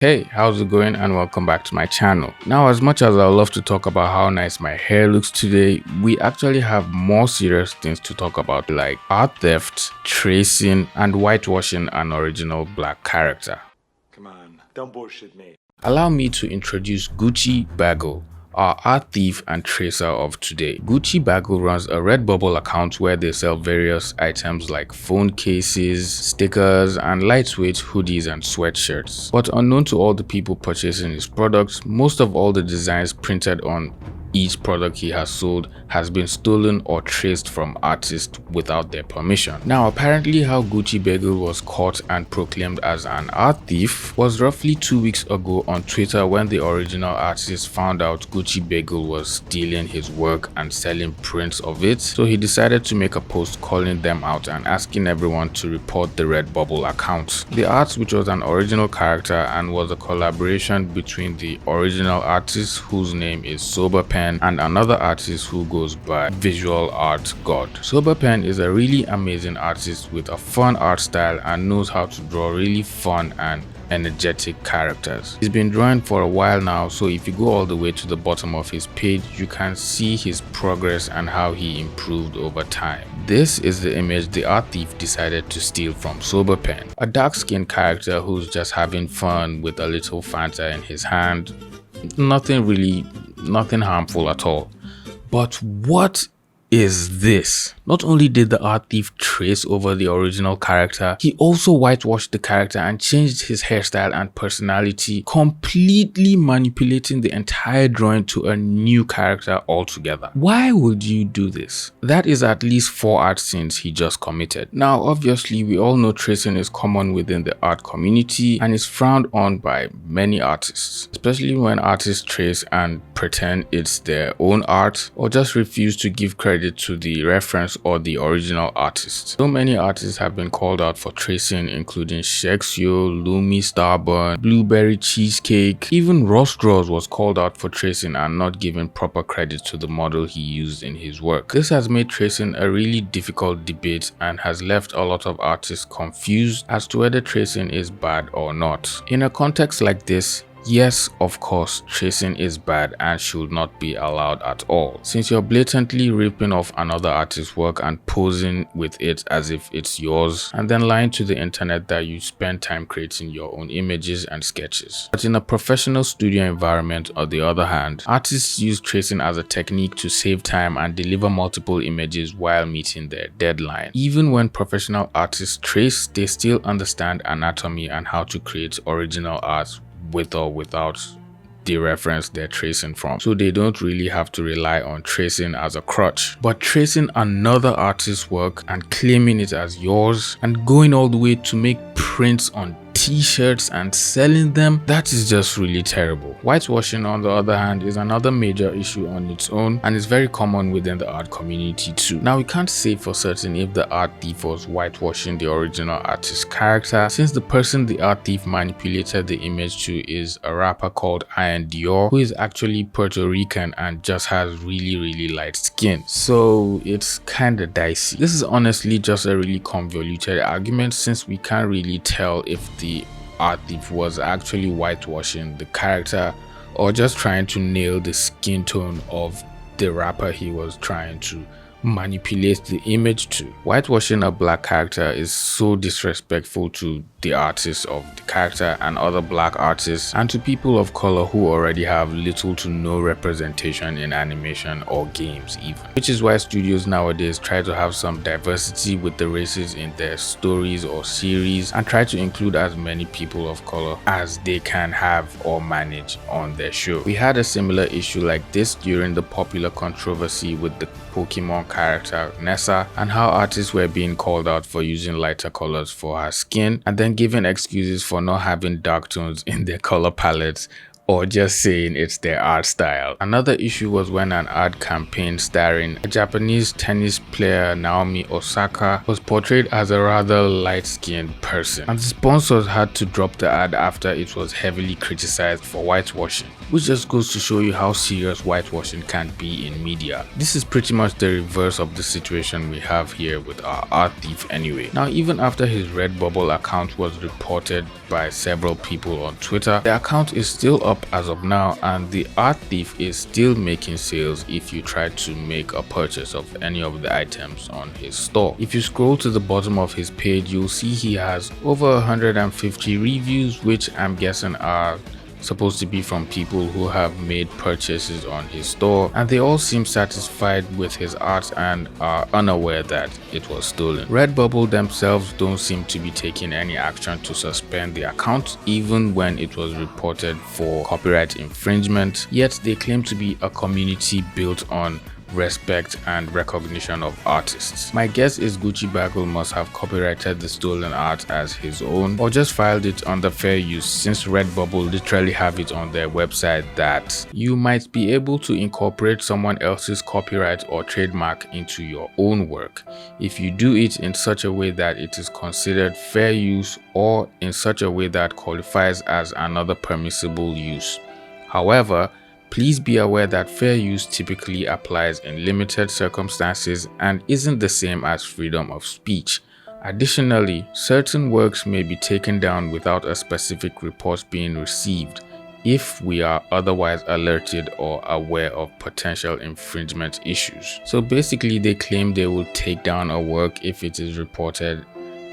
Hey, how's it going and welcome back to my channel. Now, as much as I love to talk about how nice my hair looks today, we actually have more serious things to talk about like art theft, tracing, and whitewashing an original black character. Come on, don't bullshit me. Allow me to introduce Gucci Bagel, our art thief and tracer of today. Gucci Bagel runs a Redbubble account where they sell various items like phone cases, stickers, and lightweight hoodies and sweatshirts. But unknown to all the people purchasing his products, most of all the designs printed on each product he has sold has been stolen or traced from artists without their permission. Now, apparently how Gucci Bagel was caught and proclaimed as an art thief was roughly 2 weeks ago on Twitter when the original artist found out Gucci Bagel was stealing his work and selling prints of it. So he decided to make a post calling them out and asking everyone to report the Redbubble account. The art, which was an original character and was a collaboration between the original artist, whose name is Soberpen, and another artist who goes by Visual Art God. Soberpen is a really amazing artist with a fun art style and knows how to draw really fun and energetic characters. He's been drawing for a while now, so if you go all the way to the bottom of his page, you can see his progress and how he improved over time. This is the image the art thief decided to steal from Soberpen, a dark-skinned character who's just having fun with a little Fanta in his hand. Nothing harmful at all. But what is this? Not only did the art thief trace over the original character, he also whitewashed the character and changed his hairstyle and personality, completely manipulating the entire drawing to a new character altogether. Why would you do this? That is at least 4 art sins he just committed. Now, obviously, we all know tracing is common within the art community and is frowned on by many artists, especially when artists trace and pretend it's their own art or just refuse to give credit to the reference or the original artist. So many artists have been called out for tracing, including Shexio, Lumi Starburn, Blueberry Cheesecake. Even Ross Draws was called out for tracing and not giving proper credit to the model he used in his work. This has made tracing a really difficult debate and has left a lot of artists confused as to whether tracing is bad or not. In a context like this, yes, of course, tracing is bad and should not be allowed at all, since you're blatantly ripping off another artist's work and posing with it as if it's yours, and then lying to the internet that you spend time creating your own images and sketches. But in a professional studio environment, on the other hand, artists use tracing as a technique to save time and deliver multiple images while meeting their deadline. Even when professional artists trace, they still understand anatomy and how to create original art with or without the reference they're tracing from, so they don't really have to rely on tracing as a crutch. But tracing another artist's work and claiming it as yours and going all the way to make prints on t-shirts and selling them, that is just really terrible. Whitewashing, on the other hand, is another major issue on its own and is very common within the art community too. Now, we can't say for certain if the art thief was whitewashing the original artist's character, since the person the art thief manipulated the image to is a rapper called Ian Dior, who is actually Puerto Rican and just has really light skin. So it's kinda dicey. This is honestly just a really convoluted argument, since we can't really tell if the art thief was actually whitewashing the character or just trying to nail the skin tone of the rapper he was trying to manipulate the image to. Whitewashing a black character is so disrespectful to the artist of the character and other black artists, and to people of color who already have little to no representation in animation or games even. Which is why studios nowadays try to have some diversity with the races in their stories or series and try to include as many people of color as they can have or manage on their show. We had a similar issue like this during the popular controversy with the Pokemon character Nessa, and how artists were being called out for using lighter colors for her skin and then given excuses for not having dark tones in their color palettes or just saying it's their art style. Another issue was when an ad campaign starring a Japanese tennis player, Naomi Osaka, was portrayed as a rather light-skinned person, and the sponsors had to drop the ad after it was heavily criticized for whitewashing, which just goes to show you how serious whitewashing can be in media. This is pretty much the reverse of the situation we have here with our art thief anyway. Now, even after his Redbubble account was reported by several people on Twitter, the account is still up as of now, and the art thief is still making sales if you try to make a purchase of any of the items on his store. If you scroll to the bottom of his page, you'll see he has over 150 reviews, which I'm guessing are supposed to be from people who have made purchases on his store, and they all seem satisfied with his art and are unaware that it was stolen. Redbubble themselves don't seem to be taking any action to suspend the account even when it was reported for copyright infringement, yet they claim to be a community built on respect and recognition of artists. My guess is Gucci Bagel must have copyrighted the stolen art as his own, or just filed it under fair use, since Redbubble literally have it on their website that you might be able to incorporate someone else's copyright or trademark into your own work if you do it in such a way that it is considered fair use or in such a way that qualifies as another permissible use. However, please be aware that fair use typically applies in limited circumstances and isn't the same as freedom of speech. Additionally, certain works may be taken down without a specific report being received if we are otherwise alerted or aware of potential infringement issues. So basically, they claim they will take down a work if it is reported,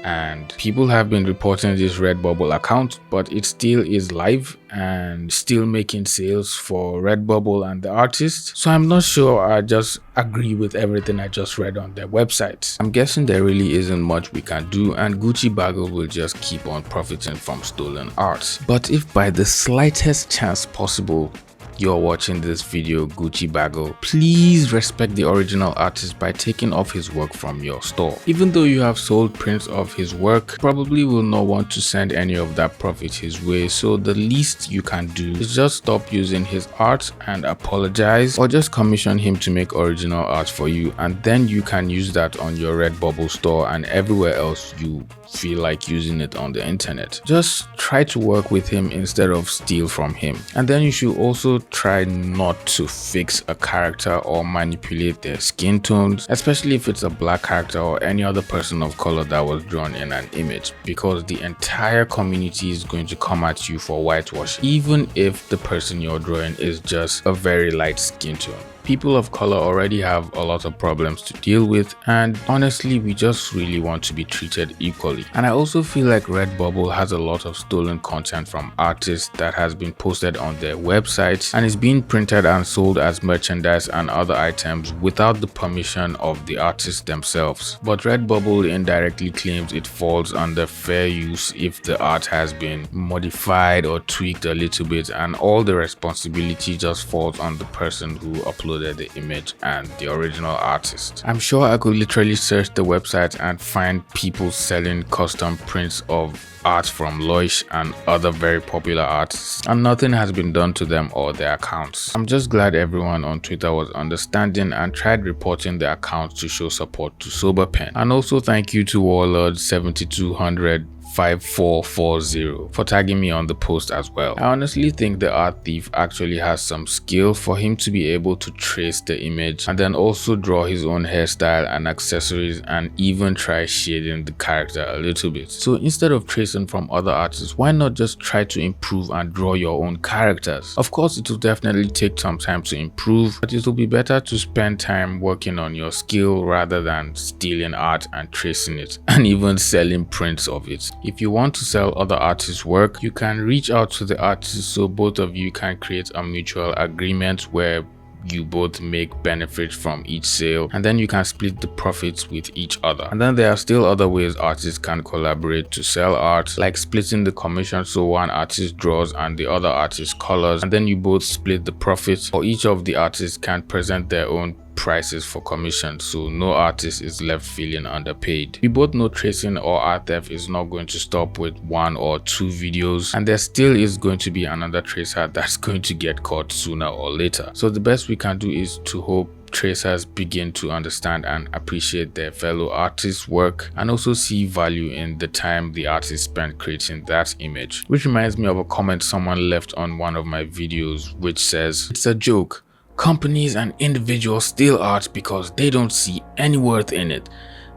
and people have been reporting this Redbubble account, but it still is live and still making sales for Redbubble and the artist. So I'm not sure I just agree with everything I just read on their website. I'm guessing there really isn't much we can do, and Gucci Bagel will just keep on profiting from stolen art. But if by the slightest chance possible you're watching this video, Gucci Bagel, please respect the original artist by taking off his work from your store. Even though you have sold prints of his work, probably will not want to send any of that profit his way, so the least you can do is just stop using his art and apologize, or just commission him to make original art for you, and then you can use that on your Redbubble store and everywhere else you feel like using it on the internet. Just try to work with him instead of steal from him. And then you should also try not to fix a character or manipulate their skin tones, especially if it's a black character or any other person of color that was drawn in an image, because the entire community is going to come at you for whitewash, even if the person you're drawing is just a very light skin tone. People of color already have a lot of problems to deal with, and honestly, we just really want to be treated equally. And I also feel like Redbubble has a lot of stolen content from artists that has been posted on their websites and is being printed and sold as merchandise and other items without the permission of the artists themselves. But Redbubble indirectly claims it falls under fair use if the art has been modified or tweaked a little bit, and all the responsibility just falls on the person who uploaded the image and the original artist. I'm sure I could literally search the website and find people selling custom prints of art from Loish and other very popular artists, and nothing has been done to them or their accounts. I'm just glad everyone on Twitter was understanding and tried reporting the accounts to show support to Soberpen. And also thank you to Warlord 7200 5440 for tagging me on the post as well. I honestly think the art thief actually has some skill for him to be able to trace the image and then also draw his own hairstyle and accessories and even try shading the character a little bit. So instead of tracing from other artists, why not just try to improve and draw your own characters? Of course, it will definitely take some time to improve, but it will be better to spend time working on your skill rather than stealing art and tracing it and even selling prints of it. If you want to sell other artists' work, you can reach out to the artists so both of you can create a mutual agreement where you both make benefit from each sale, and then you can split the profits with each other. And then there are still other ways artists can collaborate to sell art, like splitting the commission, so one artist draws and the other artist colors, and then you both split the profits, or each of the artists can present their own prices for commission, so no artist is left feeling underpaid. We both know tracing or art theft is not going to stop with 1 or 2 videos, and there still is going to be another tracer that's going to get caught sooner or later. So the best we can do is to hope tracers begin to understand and appreciate their fellow artists' work, and also see value in the time the artist spent creating that image. Which reminds me of a comment someone left on one of my videos, which says, "It's a joke. Companies and individuals steal art because they don't see any worth in it.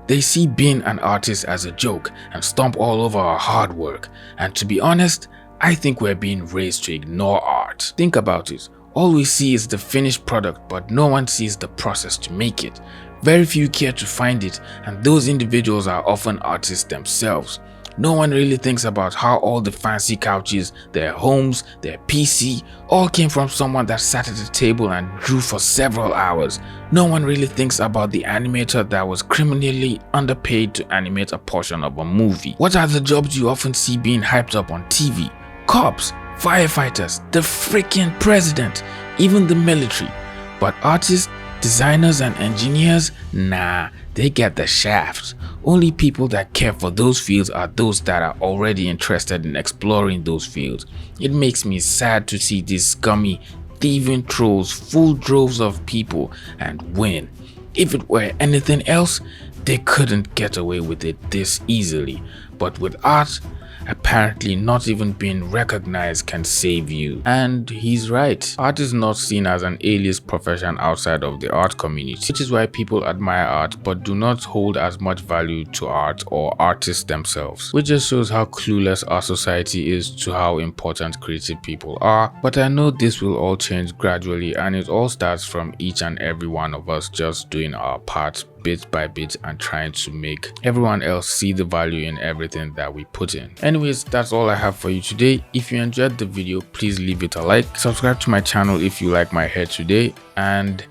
They see being an artist as a joke and stomp all over our hard work. And to be honest, I think we're being raised to ignore art." Think about it. All we see is the finished product, but no one sees the process to make it. Very few care to find it, and those individuals are often artists themselves. No one really thinks about how all the fancy couches, their homes, their PC, all came from someone that sat at a table and drew for several hours. No one really thinks about the animator that was criminally underpaid to animate a portion of a movie. What are the jobs you often see being hyped up on TV? Cops, firefighters, the freaking president, even the military. But artists, designers and engineers, nah, they get the shaft. Only people that care for those fields are those that are already interested in exploring those fields. It makes me sad to see these scummy, thieving trolls fool droves of people and win. If it were anything else, they couldn't get away with it this easily. But with art, apparently not even being recognized can save you. And he's right. Art is not seen as an A-list profession outside of the art community, which is why people admire art but do not hold as much value to art or artists themselves, which just shows how clueless our society is to how important creative people are. But I know this will all change gradually, and it all starts from each and every one of us just doing our part bit by bit and trying to make everyone else see the value in everything that we put in. Anyways, that's all I have for you today. If you enjoyed the video, please leave it a like, subscribe to my channel if you like my hair today, and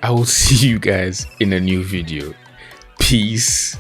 I will see you guys in a new video. Peace.